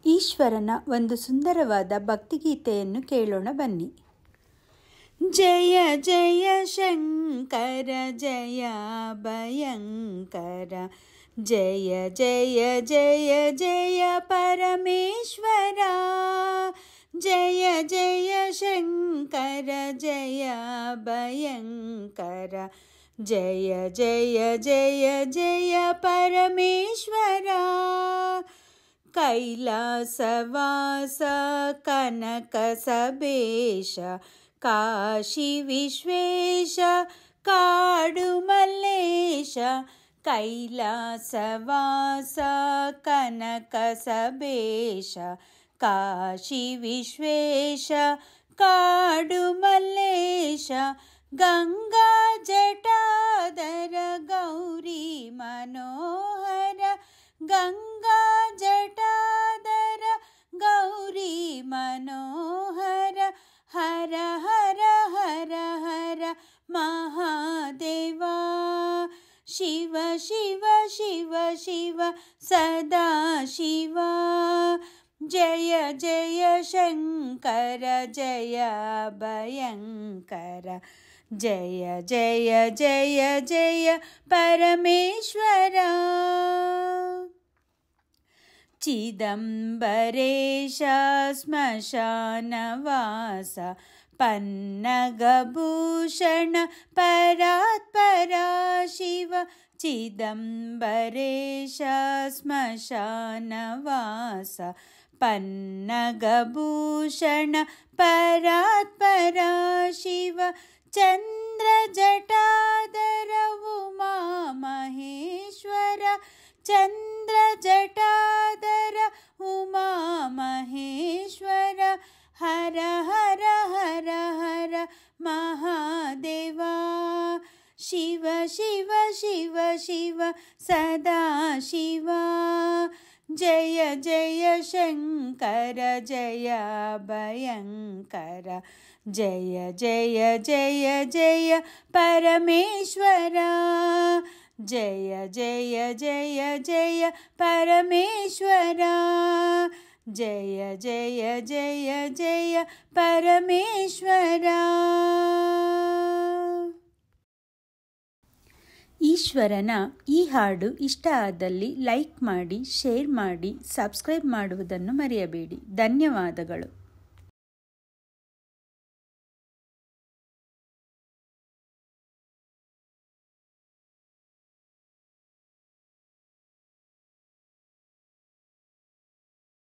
ಈಶ್ವರನ ಒಂದು ಸುಂದರವಾದ ಭಕ್ತಿಗೀತೆಯನ್ನು ಕೇಳೋಣ ಬನ್ನಿ. ಜಯ ಜಯ ಶಂಕರ ಜಯ ಭಯಂಕರ, ಜಯ ಜಯ ಜಯ ಜಯ ಪರಮೇಶ್ವರ, ಜಯ ಜಯ ಶಂಕರ ಜಯ ಭಯಂಕರ, ಜಯ ಜಯ ಜಯ ಜಯ ಪರಮೇಶ್ವರ. ಕೈಲಾಸವಾಸ ಕನಕ ಸಬೇಶ, ಕಾಶಿ ವಿಶ್ವೇಶ ಕಾಡು ಮಲ್ಲೇಶ, ಕೈಲಾಸವಾಸ ಕನಕ ಸಬೇಶ, ಕಾಶಿ ವಿಶ್ವೇಶ ಕಾಡು ಮಲ್ಲೇಶ, ಗಂಗಾ ಜಟಾಧರ ಗೌರಿ ಮನೋಹರ, ಗಂಗಾ ಜಟಾಧರ ಗೌರಿ ಮನೋಹರ, ಹರ ಹರ ಹರ ಹರ ಮಹಾದೇವ, ಶಿವ ಶಿವ ಶಿವ ಶಿವ ಸದಾ ಶಿವ, ಜಯ ಜಯ ಶಂಕರ ಜಯ ಭಯಂಕರ, ಜಯ ಜಯ ಜಯ ಜಯ ಪರಮೇಶ್ವರ. ಚಿದಂಬರೇಶ ಸ್ಮಶಾನವಾಸ ಪನ್ನಗಭೂಷಣ ಪರಾತ್ಪರ ಶಿವ, ಚಿದಂಬರೇಶ ಸ್ಮಶಾನವಾಸ ಪನ್ನಗಭೂಷಣ ಪರಾತ್ಪರ ಶಿವ, ಚಂದ್ರ ಜಟಾಧರ ಉಮಾ ಮಹೇಶ್ವರ, ಚಂದ್ರ ಜಟಾಧರ ಉಮಾ ಮಹೇಶ್ವರ, ಹರ ಹರ ಹರ ಹರ ಮಹಾದೇವ, ಶಿವ ಶಿವ ಶಿವ ಶಿವ ಸದಾ ಶಿವ, ಜಯ ಜಯ ಶಂಕರ ಜಯ ಭಯಂಕರ, ಜಯ ಜಯ ಜಯ ಜಯ ಪರಮೇಶ್ವರ, ಜಯ ಜಯ ಜಯ ಜಯ ಪರಮೇಶ್ವರ, ಜಯ ಜಯ ಜಯ ಜಯ ಪರಮೇಶ್ವರ. ಈಶ್ವರನ ಈ ಹಾಡು ಇಷ್ಟ ಆದಲ್ಲಿ ಲೈಕ್ ಮಾಡಿ, ಶೇರ್ ಮಾಡಿ, ಸಬ್ಸ್ಕ್ರೈಬ್ ಮಾಡುವುದನ್ನು ಮರೆಯಬೇಡಿ. ಧನ್ಯವಾದಗಳು.